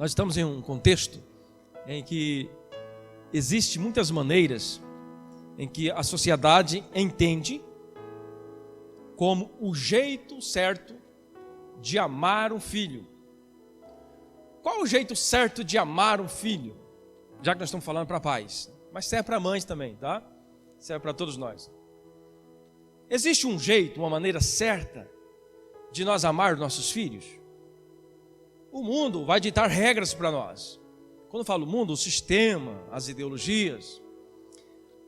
Nós estamos em um contexto em que existe muitas maneiras em que a sociedade entende como o jeito certo de amar um filho. Qual o jeito certo de amar um filho? Já que nós estamos falando para pais, mas serve para mães também, tá? Serve para todos nós. Existe um jeito, uma maneira certa de nós amar nossos filhos? O mundo vai ditar regras para nós. Quando eu falo mundo, o sistema, as ideologias,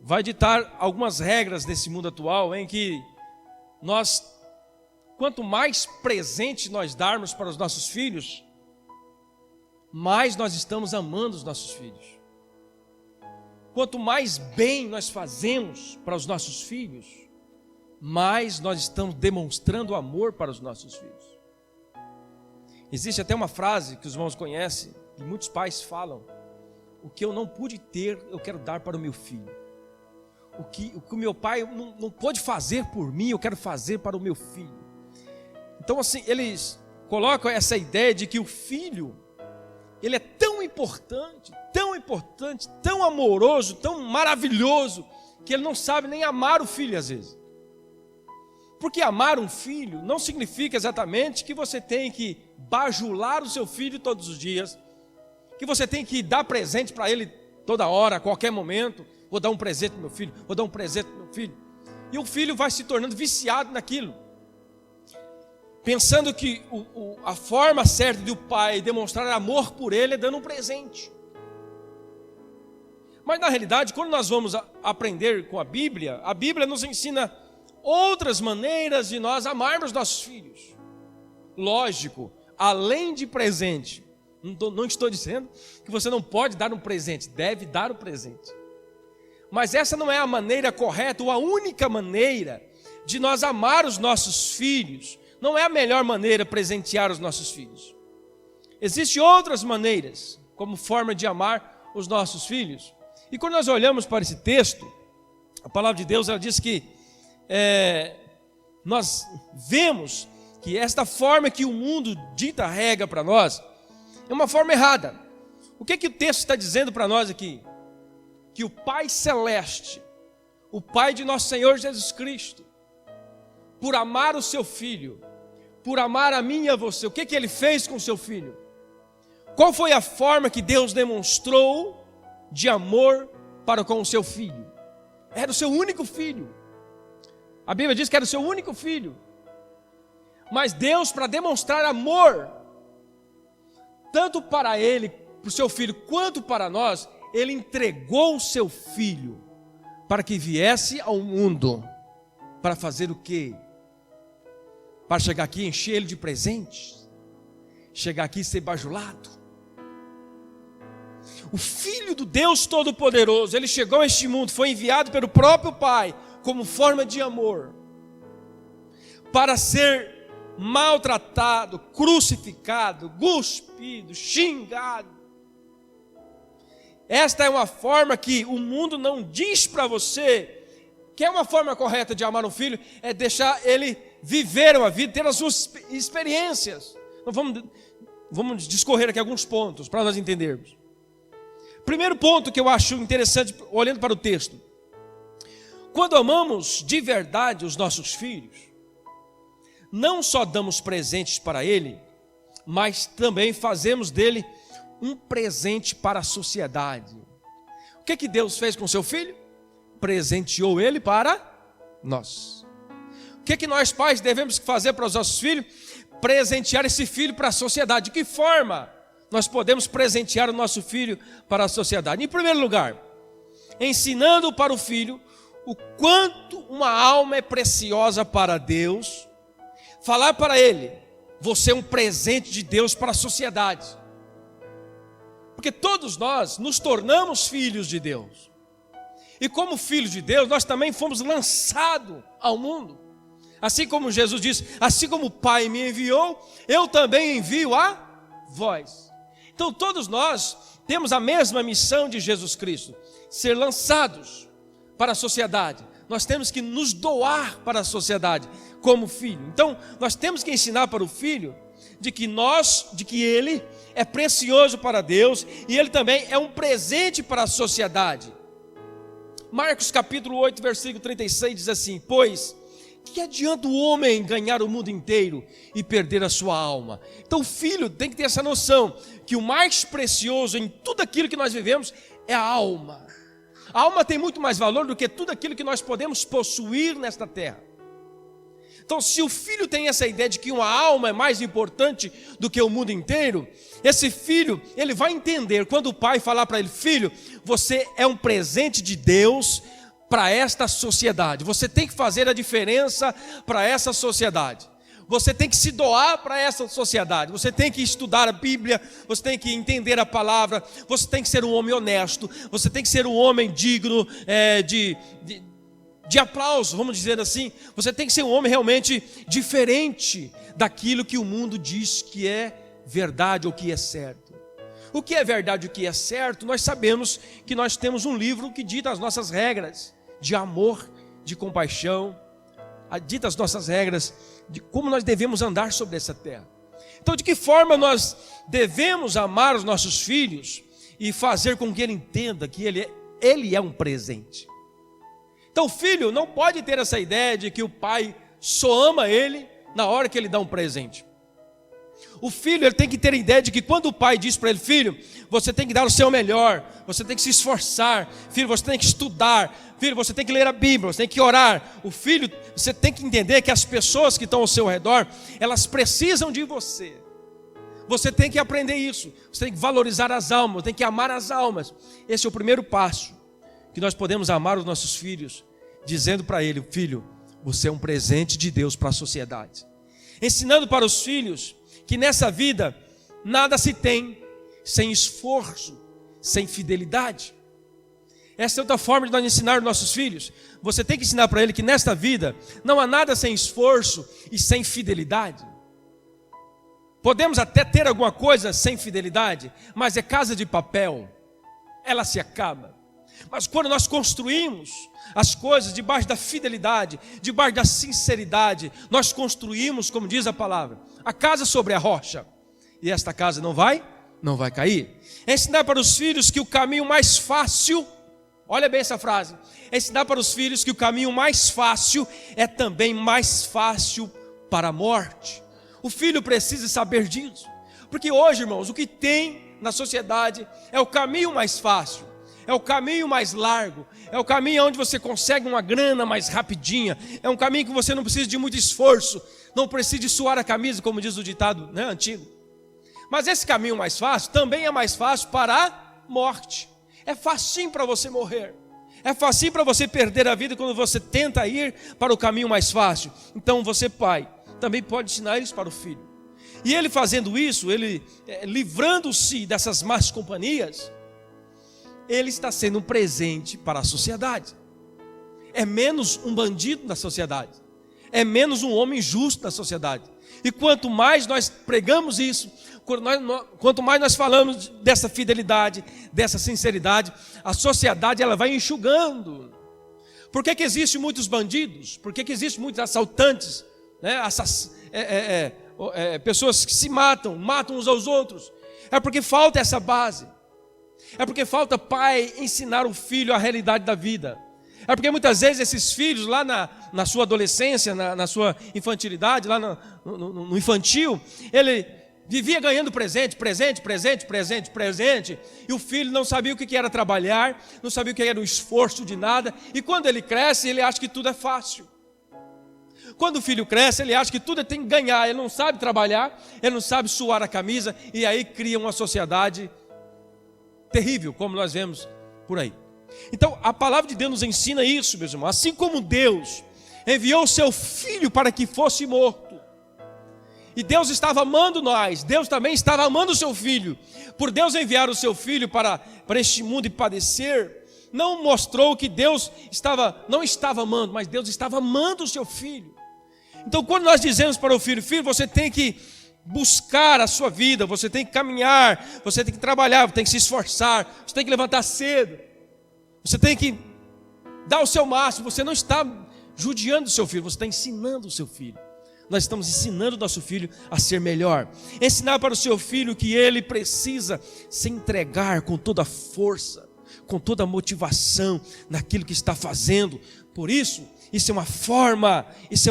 vai ditar algumas regras desse mundo atual em que nós, quanto mais presente nós darmos para os nossos filhos, mais nós estamos amando os nossos filhos. Quanto mais bem nós fazemos para os nossos filhos, mais nós estamos demonstrando amor para os nossos filhos. Existe até uma frase que os irmãos conhecem, que muitos pais falam: o que eu não pude ter, eu quero dar para o meu filho. O que o meu pai não pôde fazer por mim, eu quero fazer para o meu filho. Então assim, eles colocam essa ideia de que o filho, ele é tão importante, tão amoroso, tão maravilhoso, que ele não sabe nem amar o filho às vezes. Porque amar um filho não significa exatamente que você tem que bajular o seu filho todos os dias, que você tem que dar presente para ele toda hora, a qualquer momento. Vou dar um presente para meu filho, vou dar um presente para meu filho. E o filho vai se tornando viciado naquilo, pensando que a forma certa de o pai demonstrar amor por ele é dando um presente. Mas na realidade, quando nós vamos aprender com a Bíblia nos ensina outras maneiras de nós amarmos nossos filhos. Lógico, além de presente, não estou dizendo que você não pode dar um presente, deve dar o presente. Mas essa não é a maneira correta, ou a única maneira de nós amar os nossos filhos. Não é a melhor maneira presentear os nossos filhos. Existem outras maneiras, como forma de amar os nossos filhos. E quando nós olhamos para esse texto, a palavra de Deus, ela diz que nós vemos que esta forma que o mundo dita regra para nós, é uma forma errada. O que o texto está dizendo para nós aqui? Que o Pai Celeste, o Pai de nosso Senhor Jesus Cristo, por amar o seu Filho, por amar a mim e a você, o que Ele fez com o seu Filho? Qual foi a forma que Deus demonstrou de amor para com o seu Filho? Era o seu único Filho. A Bíblia diz que era o seu único Filho. Mas Deus, para demonstrar amor, tanto para Ele, para o seu Filho, quanto para nós, Ele entregou o seu Filho para que viesse ao mundo. Para fazer o quê? Para chegar aqui e encher Ele de presentes? Chegar aqui e ser bajulado? O Filho do Deus Todo-Poderoso, Ele chegou a este mundo, foi enviado pelo próprio Pai, como forma de amor, para ser maltratado, crucificado, cuspido, xingado. Esta é uma forma que o mundo não diz para você que é uma forma correta de amar um filho, é deixar ele viver uma vida, ter as suas experiências. Então vamos discorrer aqui alguns pontos para nós entendermos. Primeiro ponto que eu acho interessante, olhando para o texto: quando amamos de verdade os nossos filhos, não só damos presentes para ele, mas também fazemos dele um presente para a sociedade. O que Deus fez com seu filho? Presenteou ele para nós. O que nós pais devemos fazer para os nossos filhos? Presentear esse filho para a sociedade. De que forma nós podemos presentear o nosso filho para a sociedade? Em primeiro lugar, ensinando para o filho o quanto uma alma é preciosa para Deus. Falar para ele: você é um presente de Deus para a sociedade. Porque todos nós nos tornamos filhos de Deus. E como filhos de Deus, nós também fomos lançados ao mundo. Assim como Jesus disse: assim como o Pai me enviou, eu também envio a vós. Então todos nós temos a mesma missão de Jesus Cristo: ser lançados para a sociedade. Nós temos que nos doar para a sociedade como filho. Então nós temos que ensinar para o filho de que ele é precioso para Deus e ele também é um presente para a sociedade. Marcos capítulo 8, versículo 36 diz assim: pois que adianta o homem ganhar o mundo inteiro e perder a sua alma? Então o filho tem que ter essa noção que o mais precioso em tudo aquilo que nós vivemos é a alma. A alma tem muito mais valor do que tudo aquilo que nós podemos possuir nesta terra. Então, se o filho tem essa ideia de que uma alma é mais importante do que o mundo inteiro, esse filho, ele vai entender quando o pai falar para ele: filho, você é um presente de Deus para esta sociedade. Você tem que fazer a diferença para essa sociedade. Você tem que se doar para essa sociedade. Você tem que estudar a Bíblia. Você tem que entender a palavra. Você tem que ser um homem honesto. Você tem que ser um homem digno de aplauso, vamos dizer assim. Você tem que ser um homem realmente diferente daquilo que o mundo diz que é verdade ou que é certo. O que é verdade e o que é certo, nós sabemos que nós temos um livro que dita as nossas regras de amor, de compaixão, dita as nossas regras de como nós devemos andar sobre essa terra. Então, de que forma nós devemos amar os nossos filhos e fazer com que ele entenda que ele é um presente. Então o filho não pode ter essa ideia de que o pai só ama ele na hora que ele dá um presente. O filho, ele tem que ter a ideia de que quando o pai diz para ele: filho, você tem que dar o seu melhor, você tem que se esforçar, filho, você tem que estudar, filho, você tem que ler a Bíblia, você tem que orar. O filho, você tem que entender que as pessoas que estão ao seu redor, elas precisam de você. Você tem que aprender isso, você tem que valorizar as almas, tem que amar as almas. Esse é o primeiro passo, que nós podemos amar os nossos filhos, dizendo para ele: filho, você é um presente de Deus para a sociedade. Ensinando para os filhos que nessa vida nada se tem sem esforço, sem fidelidade. Essa é outra forma de nós ensinar os nossos filhos. Você tem que ensinar para ele que nesta vida não há nada sem esforço e sem fidelidade. Podemos até ter alguma coisa sem fidelidade, mas é casa de papel, ela se acaba. Mas quando nós construímos as coisas debaixo da fidelidade, debaixo da sinceridade, nós construímos, como diz a palavra, a casa sobre a rocha, e esta casa não vai cair. É ensinar para os filhos que o caminho mais fácil, olha bem essa frase, é ensinar para os filhos que o caminho mais fácil é também mais fácil para a morte. O filho precisa saber disso, porque hoje, irmãos, o que tem na sociedade é o caminho mais fácil, é o caminho mais largo, é o caminho onde você consegue uma grana mais rapidinha, é um caminho que você não precisa de muito esforço, não precisa de suar a camisa, como diz o ditado, né, antigo. Mas esse caminho mais fácil também é mais fácil para a morte. É facinho para você morrer, é facinho para você perder a vida quando você tenta ir para o caminho mais fácil. Então você, pai, também pode ensinar isso para o filho. E ele fazendo isso, ele livrando-se dessas más companhias, ele está sendo um presente para a sociedade. É menos um bandido da sociedade, é menos um homem justo da sociedade. E quanto mais nós pregamos isso, quanto mais nós falamos dessa fidelidade, dessa sinceridade, a sociedade ela vai enxugando. Por que existem muitos bandidos? Por que existem muitos assaltantes, né? Pessoas que se matam uns aos outros? É porque falta essa base. É porque falta pai ensinar o filho a realidade da vida. É porque muitas vezes esses filhos lá na sua adolescência, na sua infantilidade, lá no infantil, ele vivia ganhando presente, e o filho não sabia o que era trabalhar, não sabia o que era o esforço de nada, e quando ele cresce, ele acha que tudo é fácil. Quando o filho cresce, ele acha que tudo tem que ganhar, ele não sabe trabalhar, ele não sabe suar a camisa, e aí cria uma sociedade terrível, como nós vemos por aí. Então a palavra de Deus nos ensina isso, meus irmãos. Assim como Deus enviou o seu filho para que fosse morto, e Deus estava amando nós, Deus também estava amando o seu filho. Por Deus enviar o seu filho para este mundo e padecer, não mostrou que Deus não estava amando, mas Deus estava amando o seu filho. Então quando nós dizemos para o filho: filho, você tem que buscar a sua vida, você tem que caminhar, você tem que trabalhar, você tem que se esforçar, você tem que levantar cedo, você tem que dar o seu máximo. Você não está judiando o seu filho, você está ensinando o seu filho. nós estamos ensinando o nosso filho a ser melhor. Ensinar para o seu filho que ele precisa se entregar com toda a força, com toda a motivação naquilo que está fazendo. Por isso é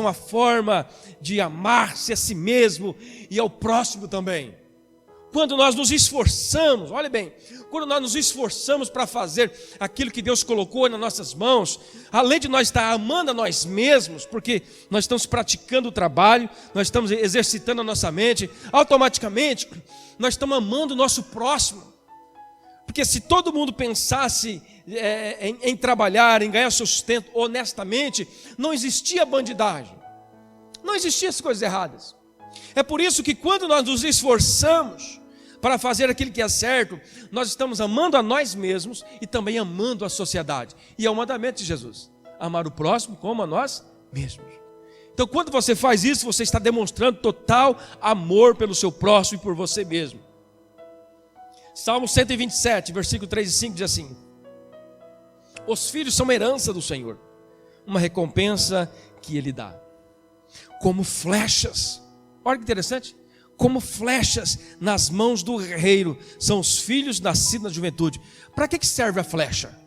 uma forma de amar-se a si mesmo e ao próximo também. Quando nós nos esforçamos, olha bem, quando nós nos esforçamos para fazer aquilo que Deus colocou nas nossas mãos, além de nós estar amando a nós mesmos, porque nós estamos praticando o trabalho, nós estamos exercitando a nossa mente, automaticamente nós estamos amando o nosso próximo. Porque se todo mundo pensasse em trabalhar, em ganhar sustento honestamente, não existia bandidagem, não existia essas coisas erradas. É por isso que quando nós nos esforçamos para fazer aquilo que é certo, nós estamos amando a nós mesmos e também amando a sociedade. E é o mandamento de Jesus: amar o próximo como a nós mesmos. Então, quando você faz isso, você está demonstrando total amor pelo seu próximo e por você mesmo. Salmo 127, versículo 3 e 5 diz assim: os filhos são herança do Senhor, uma recompensa que Ele dá. Como flechas, olha que interessante, como flechas nas mãos do guerreiro são os filhos nascidos na juventude. Para que serve a flecha?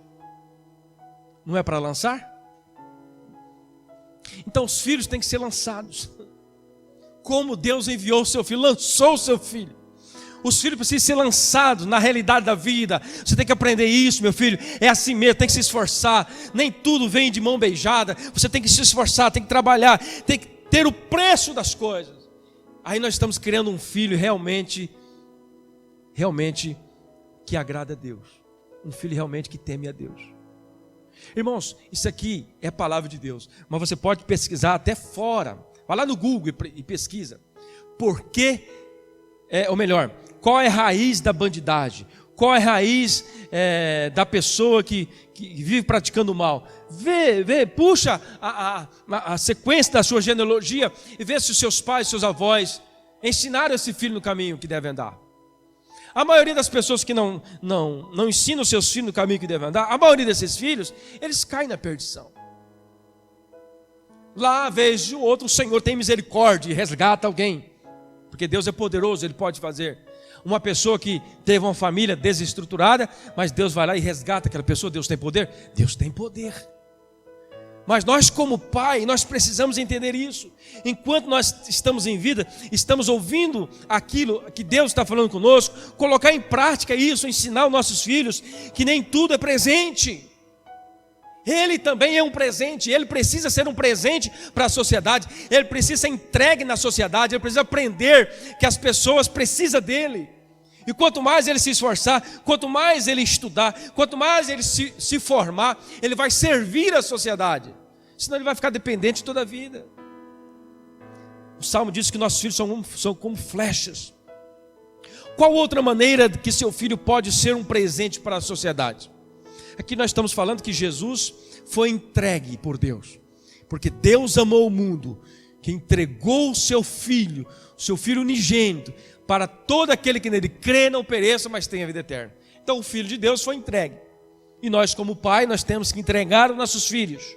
Não é para lançar? Então os filhos têm que ser lançados. Como Deus enviou o seu filho, lançou o seu filho. Os filhos precisam ser lançados na realidade da vida. Você tem que aprender isso, meu filho. É assim mesmo, tem que se esforçar. Nem tudo vem de mão beijada. Você tem que se esforçar, tem que trabalhar, tem que ter o preço das coisas. Aí nós estamos criando um filho realmente que agrada a Deus. Um filho realmente que teme a Deus. Irmãos, isso aqui é a palavra de Deus. Mas você pode pesquisar até fora. Vai lá no Google e pesquisa. Por que, ou melhor, qual é a raiz da bandidagem? Qual é a raiz da pessoa que vive praticando o mal? Puxa a sequência da sua genealogia e vê se os seus pais, seus avós ensinaram esse filho no caminho que deve andar. A maioria das pessoas que não ensinam os seus filhos no caminho que deve andar, a maioria desses filhos, eles caem na perdição. Lá, vez de outro, o Senhor tem misericórdia e resgata alguém, porque Deus é poderoso, Ele pode fazer. Uma pessoa que teve uma família desestruturada, mas Deus vai lá e resgata aquela pessoa. Deus tem poder? Deus tem poder. Mas nós como pai, nós precisamos entender isso. Enquanto nós estamos em vida, estamos ouvindo aquilo que Deus está falando conosco, colocar em prática isso, ensinar aos nossos filhos que nem tudo é presente. Ele também é um presente, ele precisa ser um presente para a sociedade, ele precisa ser entregue na sociedade, ele precisa aprender que as pessoas precisam dele. E quanto mais ele se esforçar, quanto mais ele estudar, quanto mais ele se formar, ele vai servir a sociedade. Senão ele vai ficar dependente toda a vida. O Salmo diz que nossos filhos são como flechas. Qual outra maneira que seu filho pode ser um presente para a sociedade? Aqui nós estamos falando que Jesus foi entregue por Deus. Porque Deus amou o mundo, que entregou o seu filho unigênito, para todo aquele que nele crê não pereça, mas tenha vida eterna. Então o Filho de Deus foi entregue. E nós como pai, nós temos que entregar os nossos filhos.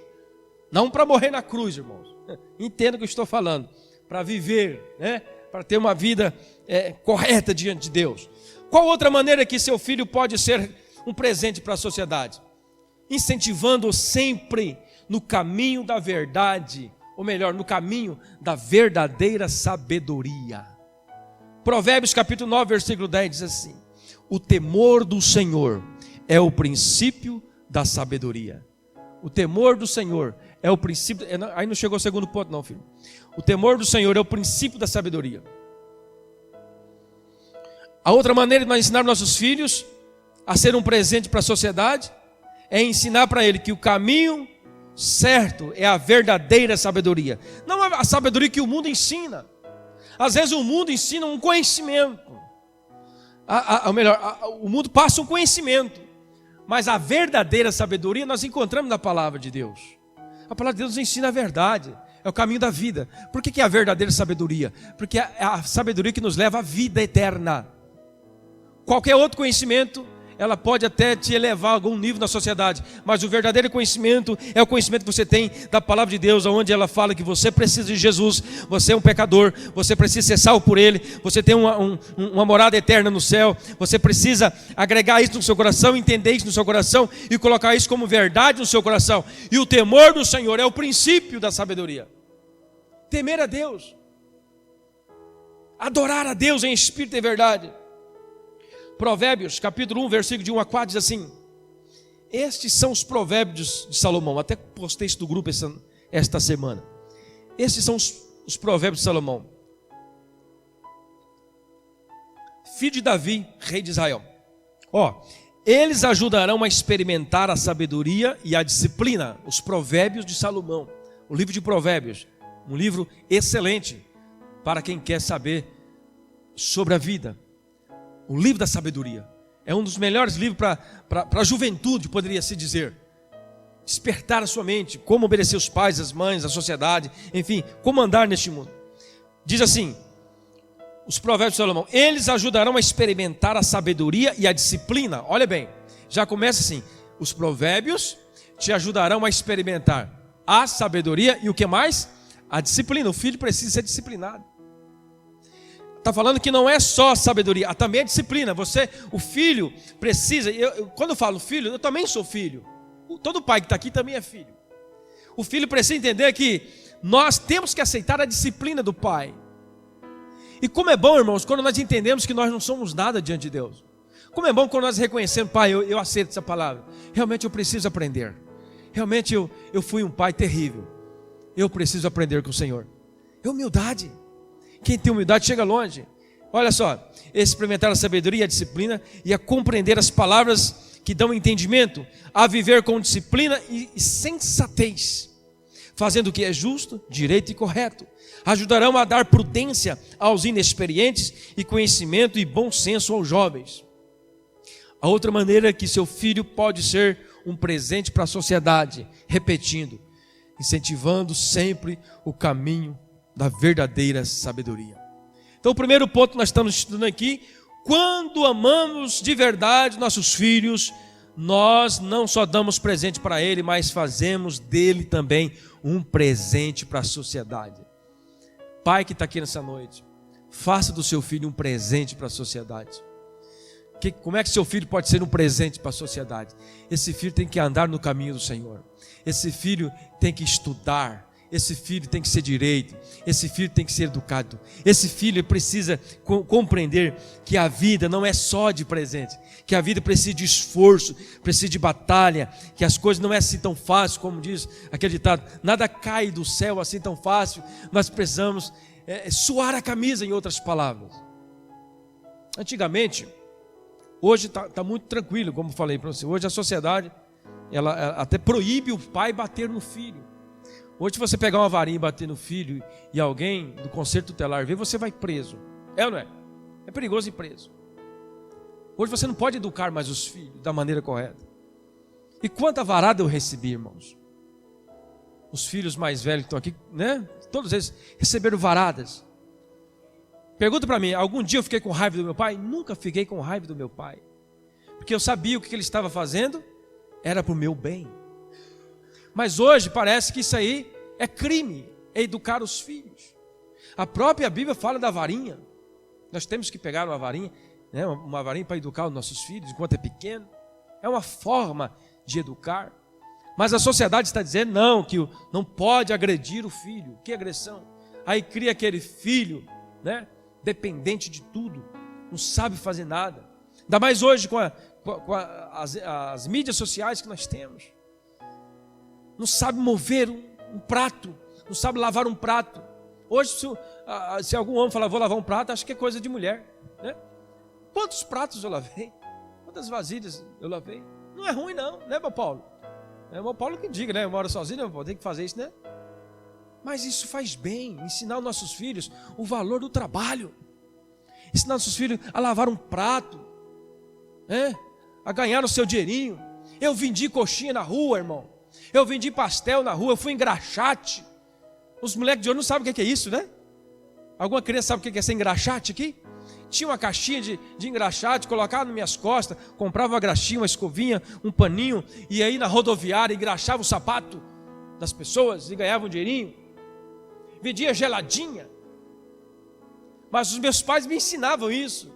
Não para morrer na cruz, irmãos. Entenda o que eu estou falando. Para viver, para ter uma vida correta diante de Deus. Qual outra maneira que seu filho pode ser um presente para a sociedade? Incentivando-o sempre no caminho da verdade. Ou melhor, no caminho da verdadeira sabedoria. Provérbios capítulo 9, versículo 10 diz assim: o temor do Senhor é o princípio da sabedoria. O temor do Senhor é o princípio. Aí não chegou ao segundo ponto não, filho. O temor do Senhor é o princípio da sabedoria. A outra maneira de nós ensinar nossos filhos a ser um presente para a sociedade é ensinar para ele que o caminho certo é a verdadeira sabedoria. Não a sabedoria que o mundo ensina. Às vezes o mundo ensina um conhecimento. O mundo passa um conhecimento. Mas a verdadeira sabedoria nós encontramos na palavra de Deus. A palavra de Deus nos ensina a verdade. É o caminho da vida. Por que é a verdadeira sabedoria? Porque é a sabedoria que nos leva à vida eterna. Qualquer outro conhecimento ela pode até te elevar a algum nível na sociedade, mas o verdadeiro conhecimento é o conhecimento que você tem da palavra de Deus, onde ela fala que você precisa de Jesus, você é um pecador, você precisa ser salvo por Ele, você tem uma morada eterna no céu, você precisa agregar isso no seu coração, entender isso no seu coração e colocar isso como verdade no seu coração. E o temor do Senhor é o princípio da sabedoria. Temer a Deus, adorar a Deus em espírito e verdade. Provérbios, capítulo 1, versículo de 1 a 4, diz assim: estes são os provérbios de Salomão. Até postei isso no grupo esta semana. Estes são os provérbios de Salomão, filho de Davi, rei de Israel. Eles ajudarão a experimentar a sabedoria e a disciplina. Os provérbios de Salomão, o livro de Provérbios, um livro excelente para quem quer saber sobre a vida. O livro da sabedoria é um dos melhores livros para a juventude, poderia se dizer. Despertar a sua mente, como obedecer os pais, as mães, a sociedade, enfim, como andar neste mundo. Diz assim, os provérbios de Salomão: eles ajudarão a experimentar a sabedoria e a disciplina. Olha bem, já começa assim: os provérbios te ajudarão a experimentar a sabedoria e o que mais? A disciplina. O filho precisa ser disciplinado. Está falando que não é só sabedoria, também é disciplina. O filho precisa, quando eu falo filho, eu também sou filho. Todo pai que está aqui também é filho. O filho precisa entender que nós temos que aceitar a disciplina do pai. E como é bom, irmãos, quando nós entendemos que nós não somos nada diante de Deus. Como é bom quando nós reconhecemos: pai, eu aceito essa palavra. Realmente eu preciso aprender. Realmente eu fui um pai terrível. Eu preciso aprender com o Senhor. É humildade. Quem tem humildade chega longe. Olha só, experimentar a sabedoria e a disciplina e a compreender as palavras que dão entendimento, a viver com disciplina e sensatez, fazendo o que é justo, direito e correto. Ajudarão a dar prudência aos inexperientes e conhecimento e bom senso aos jovens. A outra maneira que seu filho pode ser um presente para a sociedade, repetindo, incentivando sempre o caminho da verdadeira sabedoria. Então o primeiro ponto que nós estamos estudando aqui: quando amamos de verdade nossos filhos, nós não só damos presente para ele, mas fazemos dele também um presente para a sociedade. Pai que está aqui nessa noite, faça do seu filho um presente para a sociedade. Como é que seu filho pode ser um presente para a sociedade? Esse filho tem que andar no caminho do Senhor. Esse filho tem que estudar. Esse filho tem que ser direito, esse filho tem que ser educado, esse filho precisa compreender que a vida não é só de presente, que a vida precisa de esforço, precisa de batalha, que as coisas não é assim tão fácil, como diz aquele ditado: nada cai do céu assim tão fácil. Nós precisamos suar a camisa, em outras palavras. Antigamente, hoje está muito tranquilo, como falei para você. Hoje a sociedade ela até proíbe o pai bater no filho. Hoje, se você pegar uma varinha e bater no filho e alguém do conselho tutelar ver, você vai preso. É ou não é? É perigoso ir preso. Hoje você não pode educar mais os filhos da maneira correta. E quanta varada eu recebi, irmãos. Os filhos mais velhos que estão aqui, né? Todos eles receberam varadas. Pergunta para mim: algum dia eu fiquei com raiva do meu pai? Nunca fiquei com raiva do meu pai. Porque eu sabia o que ele estava fazendo era para o meu bem. Mas hoje parece que isso aí é crime, é educar os filhos. A própria Bíblia fala da varinha. Nós temos que pegar uma varinha, né, uma varinha para educar os nossos filhos enquanto é pequeno. É uma forma de educar. Mas a sociedade está dizendo não, que não pode agredir o filho. Que agressão? Aí cria aquele filho, né, dependente de tudo, não sabe fazer nada. Ainda mais hoje com as mídias sociais que nós temos. Não sabe mover um prato, não sabe lavar um prato. Hoje, se algum homem falar: vou lavar um prato, acho que é coisa de mulher, né? Quantos pratos eu lavei? Quantas vasilhas eu lavei? Não é ruim não, né, meu Paulo? É o Paulo que diga, né? Eu moro sozinho, eu tem que fazer isso, né? Mas isso faz bem, ensinar os nossos filhos o valor do trabalho. Ensinar os nossos filhos a lavar um prato, né? A ganhar o seu dinheirinho. Eu vendi coxinha na rua, irmão. Eu vendi pastel na rua, eu fui engraxate. Os moleques de hoje não sabem o que é isso, né? Alguma criança sabe o que é ser engraxate aqui? tinha uma caixinha de engraxate, colocava nas minhas costas, comprava uma graxinha, uma escovinha, um paninho, e aí na rodoviária engraxava o sapato das pessoas e ganhava um dinheirinho. Vendia geladinha. Mas os meus pais me ensinavam isso.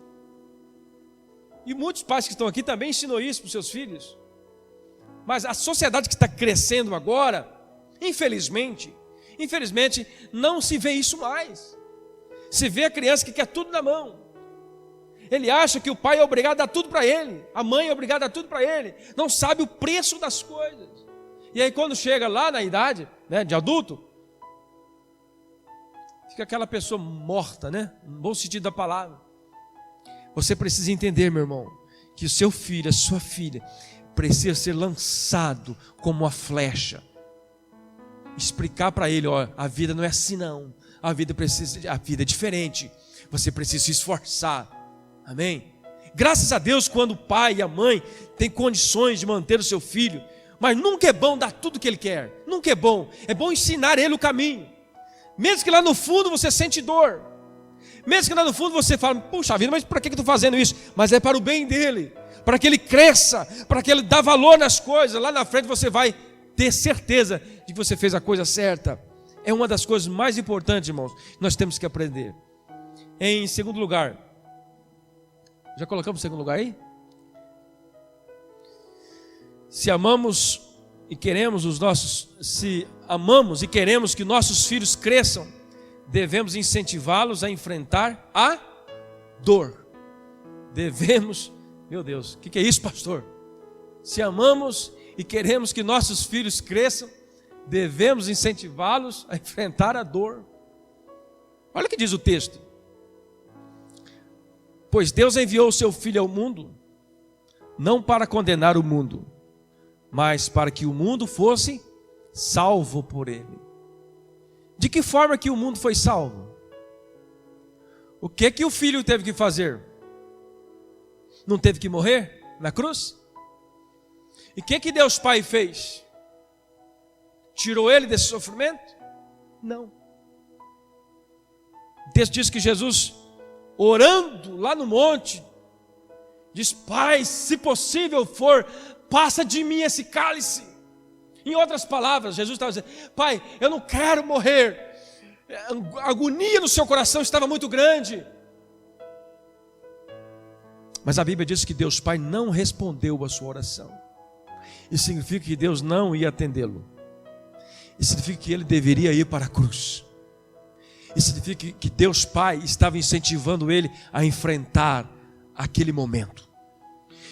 E muitos pais que estão aqui também ensinam isso para os seus filhos. Mas a sociedade que está crescendo agora, infelizmente, não se vê isso mais. Se vê a criança que quer tudo na mão. Ele acha que o pai é obrigado a dar tudo para ele, a mãe é obrigada a dar tudo para ele, não sabe o preço das coisas. E aí quando chega lá na idade, né, de adulto, fica aquela pessoa morta, né? No bom sentido da palavra. Você precisa entender, meu irmão, que o seu filho, a sua filha, precisa ser lançado como uma flecha. Explicar para ele, ó, a vida não é assim não. A vida é diferente. Você precisa se esforçar. Amém? Graças a Deus quando o pai e a mãe têm condições de manter o seu filho, mas nunca é bom dar tudo o que ele quer. Nunca é bom. É bom ensinar ele o caminho. Mesmo que lá no fundo você sente dor. Mesmo que lá no fundo você fala, puxa vida, mas para que eu estou fazendo isso? Mas é para o bem dele, para que ele cresça, para que ele dê valor nas coisas. Lá na frente você vai ter certeza de que você fez a coisa certa. É uma das coisas mais importantes, irmãos, que nós temos que aprender. Em segundo lugar, já colocamos o segundo lugar aí? Se amamos e queremos que nossos filhos cresçam, devemos incentivá-los a enfrentar a dor. Devemos, meu Deus, o que é isso, pastor? Se amamos e queremos que nossos filhos cresçam, devemos incentivá-los a enfrentar a dor. Olha o que diz o texto. Pois Deus enviou o seu Filho ao mundo, não para condenar o mundo, mas para que o mundo fosse salvo por ele. De que forma que o mundo foi salvo? O que o Filho teve que fazer? Não teve que morrer na cruz? E o que Deus Pai fez? Tirou ele desse sofrimento? Não. O texto diz que Jesus, orando lá no monte, diz: Pai, se possível for, passa de mim esse cálice. Em outras palavras, Jesus estava dizendo: Pai, eu não quero morrer. A agonia no seu coração estava muito grande. Mas a Bíblia diz que Deus Pai não respondeu a sua oração. Isso significa que Deus não ia atendê-lo. Isso significa que ele deveria ir para a cruz. Isso significa que Deus Pai estava incentivando ele a enfrentar aquele momento.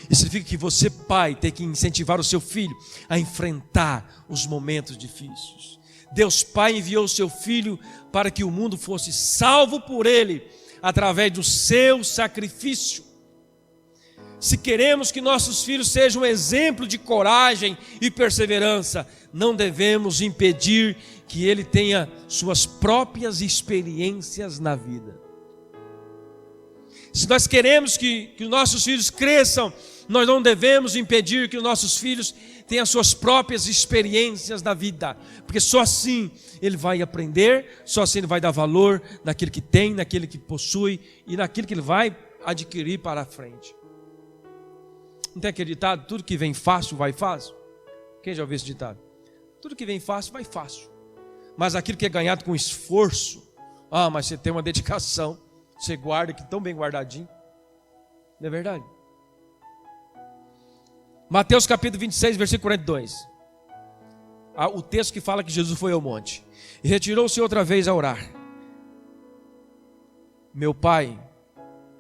Isso significa que você, pai, tem que incentivar o seu filho a enfrentar os momentos difíceis. Deus Pai enviou o seu Filho para que o mundo fosse salvo por ele, através do seu sacrifício. Se queremos que nossos filhos sejam um exemplo de coragem e perseverança, não devemos impedir que ele tenha suas próprias experiências na vida. Se nós queremos que nossos filhos cresçam, nós não devemos impedir que os nossos filhos tenham suas próprias experiências na vida, porque só assim ele vai aprender, só assim ele vai dar valor naquilo que tem, naquilo que possui e naquilo que ele vai adquirir para a frente. Não tem aquele ditado, tudo que vem fácil vai fácil? Quem já ouviu esse ditado? Tudo que vem fácil vai fácil, mas aquilo que é ganhado com esforço, mas você tem uma dedicação, você guarda aqui tão bem guardadinho, não é verdade? Mateus capítulo 26, versículo 42. O texto que fala que Jesus foi ao monte e retirou-se outra vez a orar. Meu Pai,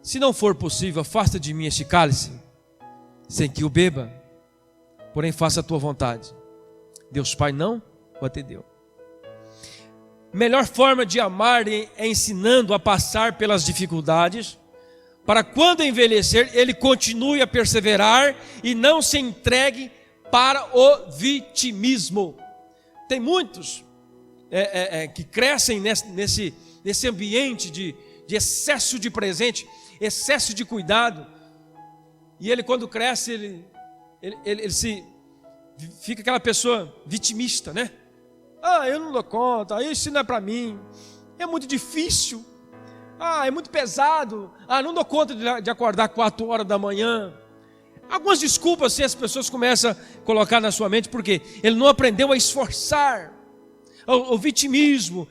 se não for possível, afasta de mim este cálice, sem que o beba, porém faça a tua vontade. Deus Pai não o atendeu. Melhor forma de amar é ensinando a passar pelas dificuldades, para quando envelhecer, ele continue a perseverar e não se entregue para o vitimismo. Tem muitos que crescem nesse ambiente de excesso de presente, excesso de cuidado, e ele quando cresce, ele fica aquela pessoa vitimista, né? Eu não dou conta, isso não é para mim, é muito difícil. é muito pesado, não dou conta de acordar 4 horas da manhã. Algumas desculpas assim as pessoas começam a colocar na sua mente, porque ele não aprendeu a esforçar. O vitimismo,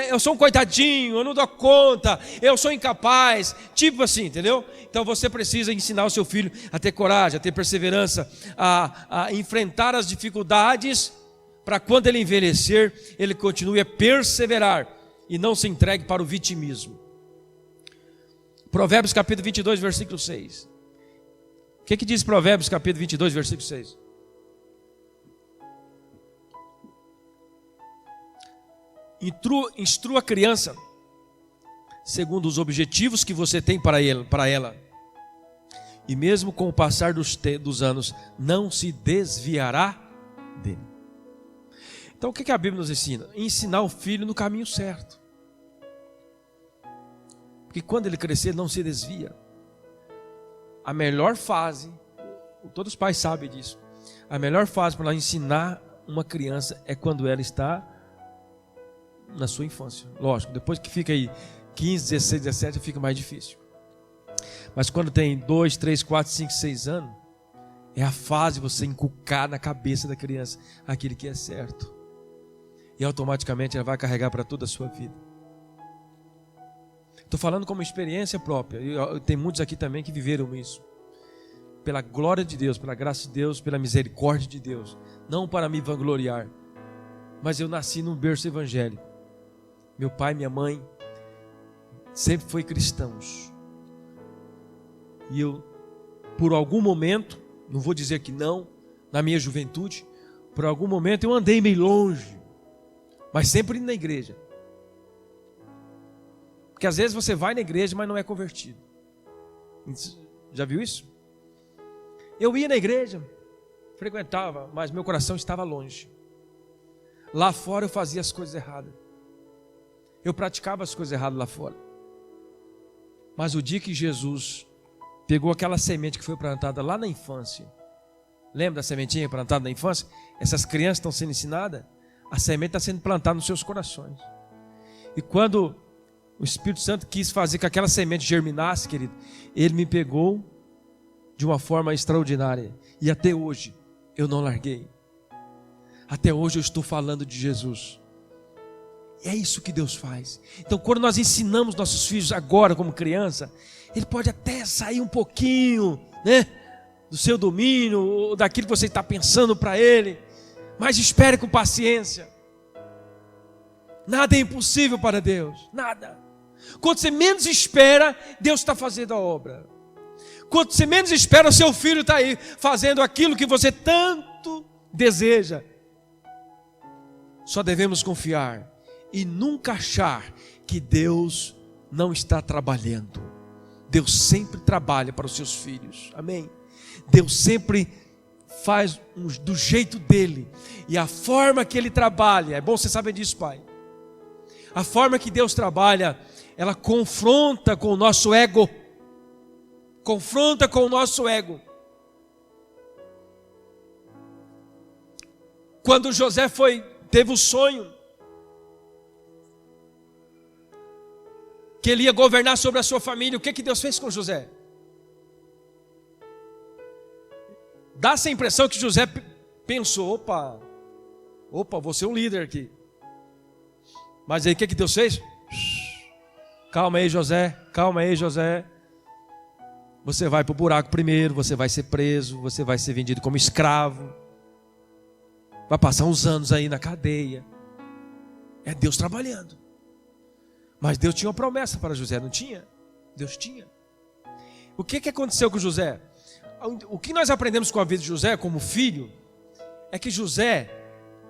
eu sou um coitadinho, eu não dou conta, eu sou incapaz, tipo assim, entendeu? Então você precisa ensinar o seu filho a ter coragem, a ter perseverança, a enfrentar as dificuldades, para quando ele envelhecer, ele continue a perseverar e não se entregue para o vitimismo. Provérbios capítulo 22, versículo 6. O que diz Provérbios capítulo 22, versículo 6? Instrua a criança segundo os objetivos que você tem para ela. E mesmo com o passar dos anos, não se desviará dele. Então o que a Bíblia nos ensina? Ensinar o filho no caminho certo. Porque quando ele crescer, ele não se desvia. A melhor fase, todos os pais sabem disso, a melhor fase para ensinar uma criança é quando ela está na sua infância. Lógico, depois que fica aí 15, 16, 17, fica mais difícil. Mas quando tem 2, 3, 4, 5, 6 anos, é a fase de você inculcar na cabeça da criança aquilo que é certo. E automaticamente ela vai carregar para toda a sua vida. Estou falando como experiência própria. Eu tenho muitos aqui também que viveram isso. Pela glória de Deus, pela graça de Deus, pela misericórdia de Deus. Não para me vangloriar. Mas eu nasci num berço evangélico. Meu pai e minha mãe sempre foram cristãos. E eu, por algum momento, não vou dizer que não, na minha juventude, por algum momento eu andei meio longe, mas sempre indo na igreja. Porque às vezes você vai na igreja, mas não é convertido. Já viu isso? Eu ia na igreja, frequentava, mas meu coração estava longe. Lá fora eu fazia as coisas erradas. Eu praticava as coisas erradas lá fora. Mas o dia que Jesus pegou aquela semente que foi plantada lá na infância, lembra da sementinha plantada na infância? Essas crianças estão sendo ensinadas, a semente está sendo plantada nos seus corações. E quando o Espírito Santo quis fazer que aquela semente germinasse, querido, ele me pegou de uma forma extraordinária. E até hoje eu não larguei. Até hoje eu estou falando de Jesus. É isso que Deus faz. Então quando nós ensinamos nossos filhos agora como criança, ele pode até sair um pouquinho, né, do seu domínio, ou daquilo que você está pensando para ele, mas espere com paciência. Nada é impossível para Deus, nada. Quando você menos espera, Deus está fazendo a obra. Quando você menos espera, o seu filho está aí fazendo aquilo que você tanto deseja. Só devemos confiar e nunca achar que Deus não está trabalhando. Deus sempre trabalha para os seus filhos, amém? Deus sempre faz do jeito dele, e a forma que ele trabalha, é bom você saber disso, pai. A forma que Deus trabalha, ela confronta com o nosso ego. Confronta com o nosso ego. Quando José teve o sonho que ele ia governar sobre a sua família, o que Deus fez com José? Dá-se a impressão que José pensou, opa, vou ser um líder aqui. Mas aí o que Deus fez? Calma aí, José. Você vai para o buraco primeiro, você vai ser preso, você vai ser vendido como escravo. Vai passar uns anos aí na cadeia. É Deus trabalhando. Mas Deus tinha uma promessa para José, não tinha? Deus tinha. O que aconteceu com José? O que nós aprendemos com a vida de José como filho, é que José,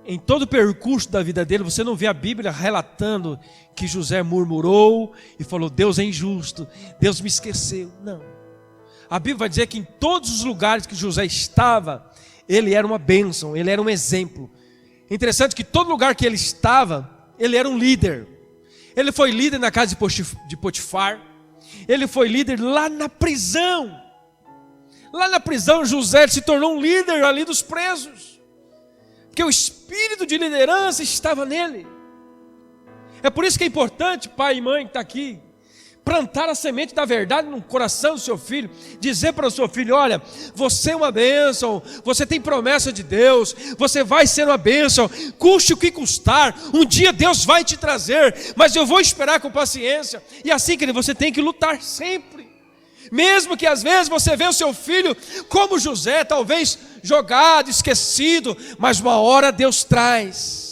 em todo o percurso da vida dele, você não vê a Bíblia relatando que José murmurou e falou, Deus é injusto, Deus me esqueceu. Não. A Bíblia vai dizer que em todos os lugares que José estava, ele era uma bênção, ele era um exemplo. É interessante que todo lugar que ele estava, ele era um líder. Ele foi líder na casa de Potifar. Ele foi líder lá na prisão. Lá na prisão, José se tornou um líder ali dos presos. Porque o espírito de liderança estava nele. É por isso que é importante, pai e mãe que está aqui, plantar a semente da verdade no coração do seu filho, dizer para o seu filho: olha, você é uma bênção, você tem promessa de Deus, você vai ser uma bênção, custe o que custar, um dia Deus vai te trazer, mas eu vou esperar com paciência. E assim, querido, você tem que lutar sempre, mesmo que às vezes você vê o seu filho como José, talvez jogado, esquecido, mas uma hora Deus traz.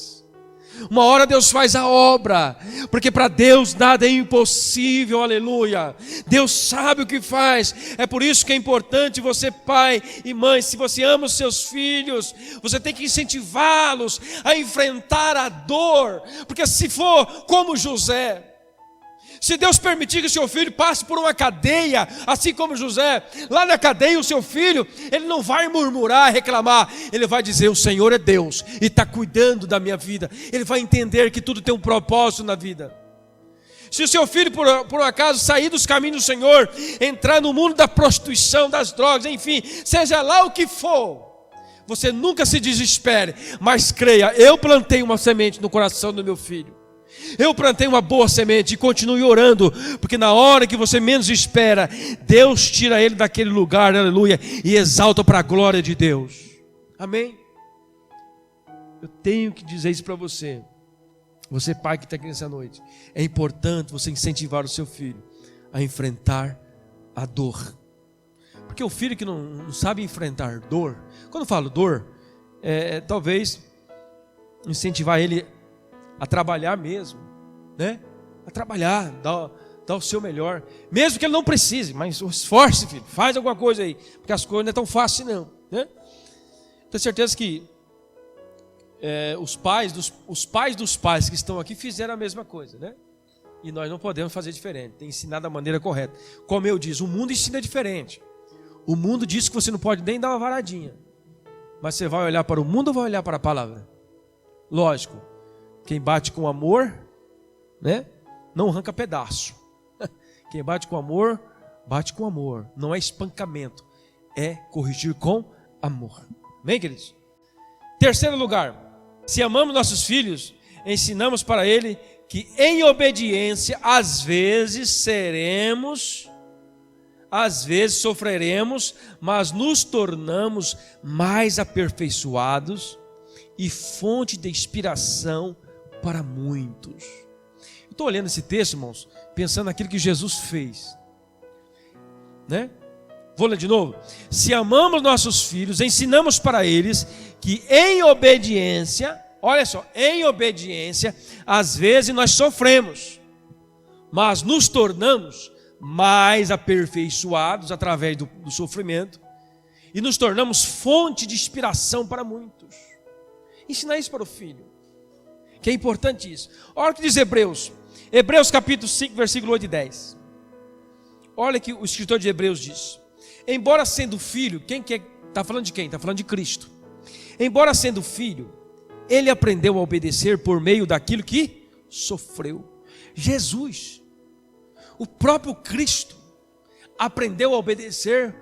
Uma hora Deus faz a obra, porque para Deus nada é impossível, aleluia. Deus sabe o que faz. É por isso que é importante você, pai e mãe, se você ama os seus filhos, você tem que incentivá-los a enfrentar a dor, porque se for como José, se Deus permitir que o seu filho passe por uma cadeia, assim como José, lá na cadeia o seu filho, ele não vai murmurar, reclamar, ele vai dizer: o Senhor é Deus e está cuidando da minha vida. Ele vai entender que tudo tem um propósito na vida. Se o seu filho por um acaso sair dos caminhos do Senhor, entrar no mundo da prostituição, das drogas, enfim, seja lá o que for, você nunca se desespere, mas creia: eu plantei uma semente no coração do meu filho, eu plantei uma boa semente, e continue orando, porque na hora que você menos espera, Deus tira ele daquele lugar, aleluia, e exalta para a glória de Deus. Amém? Eu tenho que dizer isso para você, você pai que está aqui nessa noite. É importante você incentivar o seu filho a enfrentar a dor, porque o filho que não sabe enfrentar dor, quando eu falo dor, talvez incentivar ele a trabalhar mesmo, né? A trabalhar, dar o seu melhor, mesmo que ele não precise, mas esforce, filho, faz alguma coisa aí, porque as coisas não é tão fácil não, né? Tenho certeza que os pais dos pais que estão aqui fizeram a mesma coisa, né? E nós não podemos fazer diferente, tem que ensinar da maneira correta. Como eu disse, o mundo ensina diferente. O mundo diz que você não pode nem dar uma varadinha, mas você vai olhar para o mundo ou vai olhar para a palavra? Lógico, quem bate com amor, né, não arranca pedaço. Quem bate com amor, não é espancamento, é corrigir com amor. Amém, queridos? Terceiro lugar, se amamos nossos filhos, ensinamos para ele que em obediência, às vezes sofreremos, mas nos tornamos mais aperfeiçoados e fonte de inspiração para muitos. Estou olhando esse texto, irmãos, pensando naquilo que Jesus fez, né? Vou ler de novo. Se amamos nossos filhos, ensinamos para eles que em obediência, olha só, em obediência, às vezes nós sofremos, mas nos tornamos mais aperfeiçoados através do sofrimento e nos tornamos fonte de inspiração para muitos. Ensinar isso para o filho, que é importante isso. Olha o que diz Hebreus capítulo 5, versículo 8 e 10. Olha o que o escritor de Hebreus diz: embora sendo filho, está falando de quem? Está falando de Cristo. Embora sendo filho, ele aprendeu a obedecer por meio daquilo que sofreu. Jesus, o próprio Cristo, aprendeu a obedecer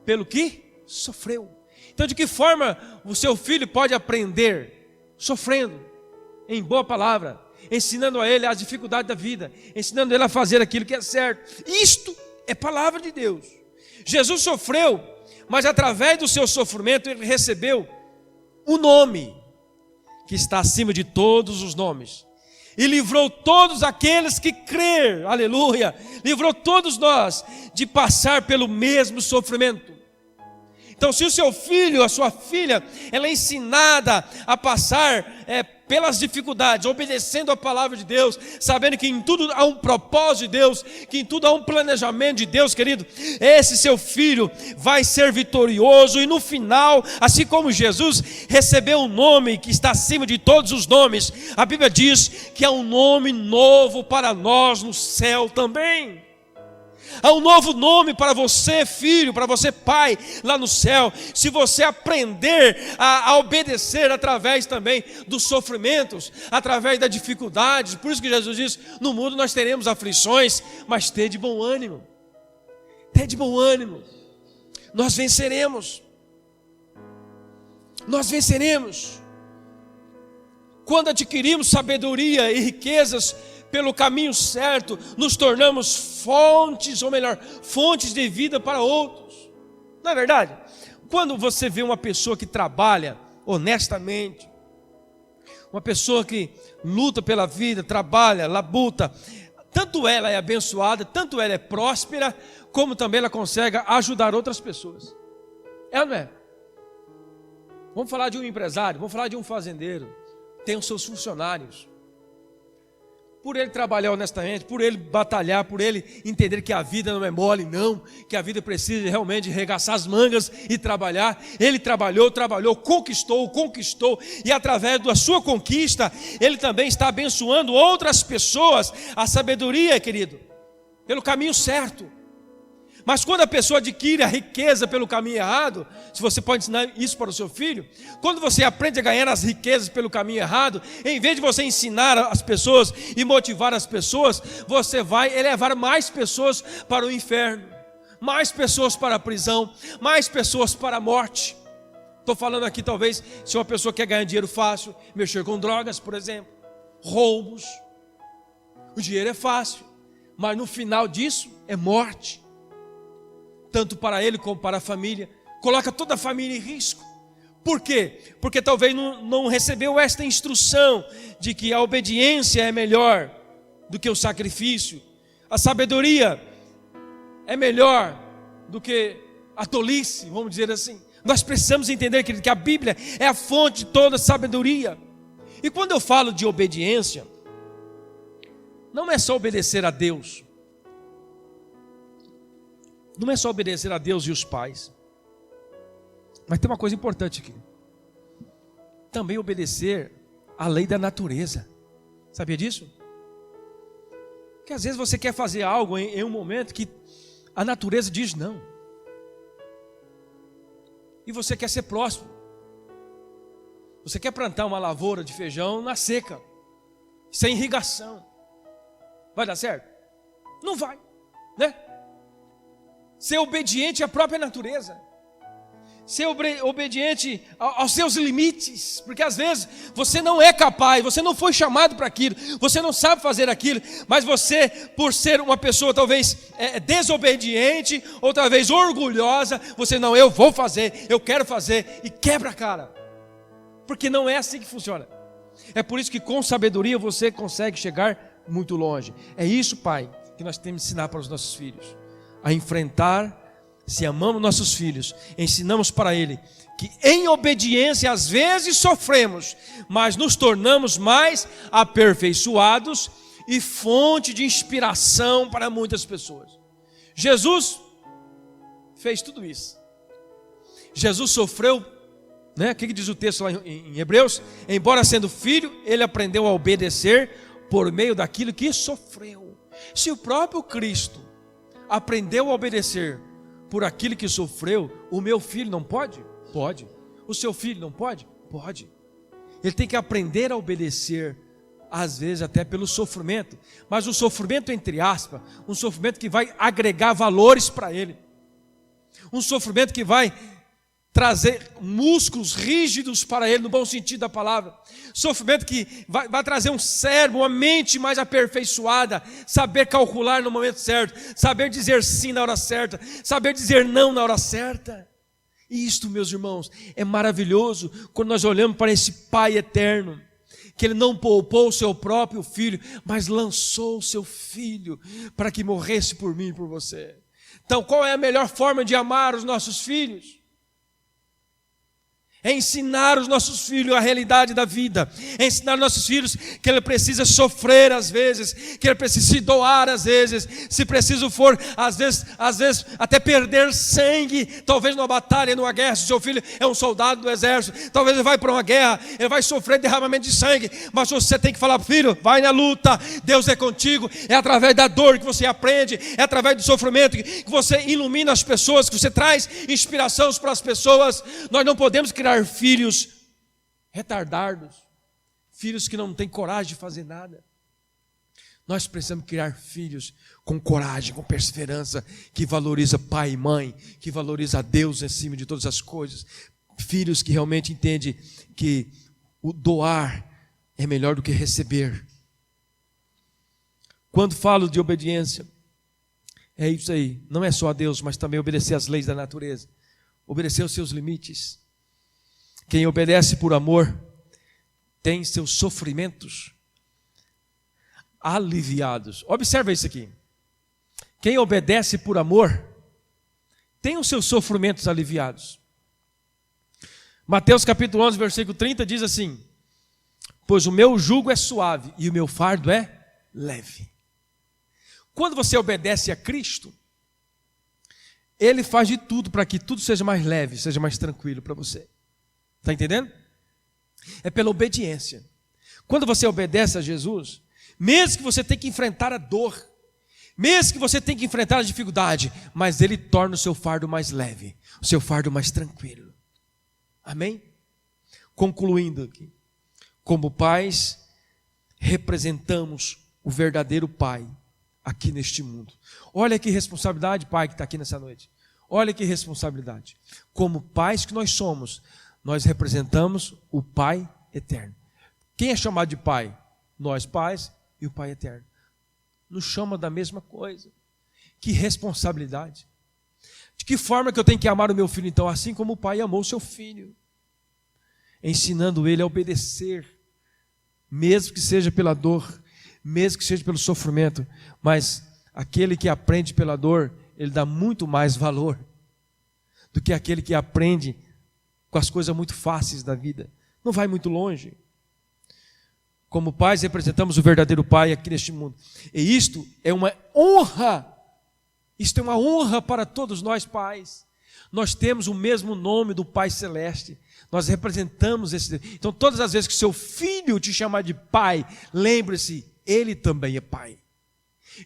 pelo que sofreu. Então, de que forma o seu filho pode aprender? Sofrendo, em boa palavra, ensinando a ele as dificuldades da vida, ensinando ele a fazer aquilo que é certo. Isto é palavra de Deus. Jesus sofreu, mas através do seu sofrimento ele recebeu o nome que está acima de todos os nomes, e livrou todos aqueles que crer, aleluia, livrou todos nós de passar pelo mesmo sofrimento. Então, se o seu filho, a sua filha, ela é ensinada a passar pelas dificuldades, obedecendo a palavra de Deus, sabendo que em tudo há um propósito de Deus, que em tudo há um planejamento de Deus, querido, esse seu filho vai ser vitorioso, e no final, assim como Jesus recebeu um nome que está acima de todos os nomes, a Bíblia diz que há um nome novo para nós no céu também. Há um novo nome para você, filho, para você, pai, lá no céu, se você aprender a obedecer através também dos sofrimentos, através das dificuldades. Por isso que Jesus diz: no mundo nós teremos aflições, mas tede bom ânimo. Tede bom ânimo. Nós venceremos. Nós venceremos. Quando adquirimos sabedoria e riquezas pelo caminho certo, nos tornamos fontes, ou melhor, fontes de vida para outros. Não é verdade? Quando você vê uma pessoa que trabalha honestamente, uma pessoa que luta pela vida, trabalha, labuta, tanto ela é abençoada, tanto ela é próspera, como também ela consegue ajudar outras pessoas. É, não é? Vamos falar de um empresário, vamos falar de um fazendeiro, tem os seus funcionários. Por ele trabalhar honestamente, por ele batalhar, por ele entender que a vida não é mole, não, que a vida precisa realmente regaçar as mangas e trabalhar. Ele trabalhou, conquistou, e através da sua conquista, ele também está abençoando outras pessoas. A sabedoria, querido, pelo caminho certo. Mas quando a pessoa adquire a riqueza pelo caminho errado, se você pode ensinar isso para o seu filho, quando você aprende a ganhar as riquezas pelo caminho errado, em vez de você ensinar as pessoas e motivar as pessoas, você vai elevar mais pessoas para o inferno, mais pessoas para a prisão, mais pessoas para a morte. Estou falando aqui talvez se uma pessoa quer ganhar dinheiro fácil, mexer com drogas, por exemplo, roubos. O dinheiro é fácil, mas no final disso é morte. Tanto para ele como para a família, coloca toda a família em risco. Por quê? Porque talvez não recebeu esta instrução de que a obediência é melhor do que o sacrifício, a sabedoria é melhor do que a tolice, vamos dizer assim. Nós precisamos entender, querido, que a Bíblia é a fonte de toda sabedoria. E quando eu falo de obediência, não é só obedecer a Deus, não é só obedecer a Deus e os pais, mas tem uma coisa importante aqui: também obedecer à lei da natureza. Sabia disso? Que às vezes você quer fazer algo em um momento que a natureza diz não, e você quer ser próspero, você quer plantar uma lavoura de feijão na seca, sem irrigação. Vai dar certo? Não vai, né? Ser obediente à própria natureza, ser obediente aos seus limites, porque às vezes você não é capaz, você não foi chamado para aquilo, você não sabe fazer aquilo, mas você, por ser uma pessoa talvez desobediente, ou talvez orgulhosa, você não, eu vou fazer, eu quero fazer, e quebra a cara, porque não é assim que funciona. É por isso que com sabedoria você consegue chegar muito longe. É isso, pai, que nós temos que ensinar para os nossos filhos, a enfrentar. Se amamos nossos filhos, ensinamos para ele que em obediência às vezes sofremos, mas nos tornamos mais aperfeiçoados e fonte de inspiração para muitas pessoas. Jesus fez tudo isso. Jesus sofreu, né? O que diz o texto lá em Hebreus? Embora sendo filho, ele aprendeu a obedecer por meio daquilo que sofreu. Se o próprio Cristo aprendeu a obedecer por aquilo que sofreu, o meu filho não pode? Pode. O seu filho não pode? Pode. Ele tem que aprender a obedecer, às vezes até pelo sofrimento, mas um sofrimento entre aspas, um sofrimento que vai agregar valores para ele, um sofrimento que vai trazer músculos rígidos para ele, no bom sentido da palavra, sofrimento que vai trazer um cérebro, uma mente mais aperfeiçoada, saber calcular no momento certo, saber dizer sim na hora certa, saber dizer não na hora certa. E isto, meus irmãos, é maravilhoso quando nós olhamos para esse Pai eterno, que Ele não poupou o seu próprio Filho, mas lançou o seu Filho para que morresse por mim e por você. Então, qual é a melhor forma de amar os nossos filhos? É ensinar os nossos filhos a realidade da vida, é ensinar os nossos filhos que ele precisa sofrer às vezes, que ele precisa se doar às vezes, se preciso for, às vezes até perder sangue, talvez numa batalha, numa guerra. Se seu filho é um soldado do exército, talvez ele vai para uma guerra, ele vai sofrer derramamento de sangue, mas você tem que falar: filho, vai na luta, Deus é contigo. É através da dor que você aprende, é através do sofrimento que você ilumina as pessoas, que você traz inspiração para as pessoas. Nós não podemos criar filhos retardados, filhos que não têm coragem de fazer nada. Nós precisamos criar filhos com coragem, com perseverança, que valoriza pai e mãe, que valoriza a Deus acima de todas as coisas. Filhos que realmente entendem que o doar é melhor do que receber. Quando falo de obediência, é isso aí. Não é só a Deus, mas também obedecer às leis da natureza. Obedecer aos seus limites. Quem obedece por amor tem seus sofrimentos aliviados. Observa isso aqui. Quem obedece por amor tem os seus sofrimentos aliviados. Mateus capítulo 11, versículo 30 diz assim: pois o meu jugo é suave e o meu fardo é leve. Quando você obedece a Cristo, Ele faz de tudo para que tudo seja mais leve, seja mais tranquilo para você. Está entendendo? É pela obediência. Quando você obedece a Jesus, mesmo que você tenha que enfrentar a dor, mesmo que você tenha que enfrentar a dificuldade, mas Ele torna o seu fardo mais leve, o seu fardo mais tranquilo. Amém? Concluindo aqui, como pais, representamos o verdadeiro Pai aqui neste mundo. Olha que responsabilidade, pai, que está aqui nessa noite. Olha que responsabilidade. Como pais que nós somos, nós representamos o Pai eterno. Quem é chamado de Pai? Nós pais e o Pai eterno. Nos chama da mesma coisa. Que responsabilidade. De que forma que eu tenho que amar o meu filho então? Assim como o Pai amou o seu filho. Ensinando ele a obedecer. Mesmo que seja pela dor, mesmo que seja pelo sofrimento, mas aquele que aprende pela dor, ele dá muito mais valor do que aquele que aprende com as coisas muito fáceis da vida. Não vai muito longe. Como pais, representamos o verdadeiro Pai aqui neste mundo. E isto é uma honra. Isto é uma honra para todos nós pais. Nós temos o mesmo nome do Pai Celeste. Nós representamos esse. Então, todas as vezes que seu filho te chamar de pai, lembre-se, ele também é pai.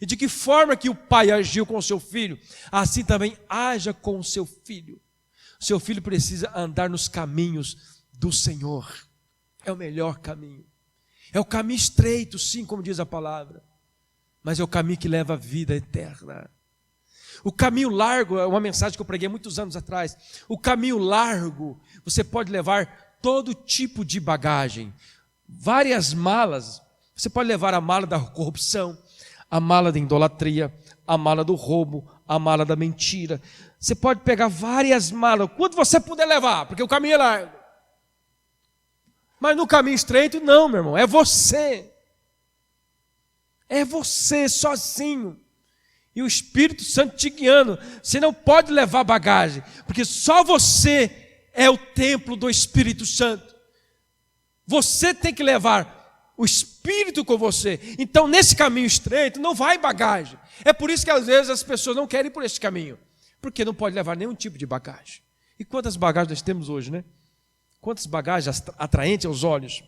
E de que forma que o pai agiu com o seu filho, assim também haja com o seu filho. O seu filho precisa andar nos caminhos do Senhor. É o melhor caminho. É o caminho estreito, sim, como diz a palavra. Mas é o caminho que leva à vida eterna. O caminho largo é uma mensagem que eu preguei muitos anos atrás. O caminho largo, você pode levar todo tipo de bagagem. Várias malas. Você pode levar a mala da corrupção, a mala da idolatria, a mala do roubo, a mala da mentira. Você pode pegar várias malas, quanto você puder levar, porque o caminho é largo. Mas no caminho estreito, não, meu irmão, é você. É você sozinho. E o Espírito Santo te guiando. Você não pode levar bagagem, porque só você é o templo do Espírito Santo. Você tem que levar o Espírito com você. Então, nesse caminho estreito, não vai bagagem. É por isso que às vezes as pessoas não querem ir por esse caminho, porque não pode levar nenhum tipo de bagagem. E quantas bagagens nós temos hoje, né? Quantas bagagens atraentes aos olhos.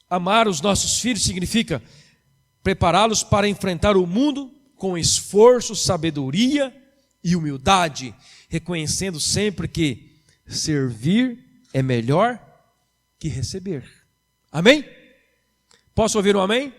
Amar os nossos filhos significa prepará-los para enfrentar o mundo com esforço, sabedoria e humildade, reconhecendo sempre que servir é melhor que receber. Amém? Posso ouvir um amém?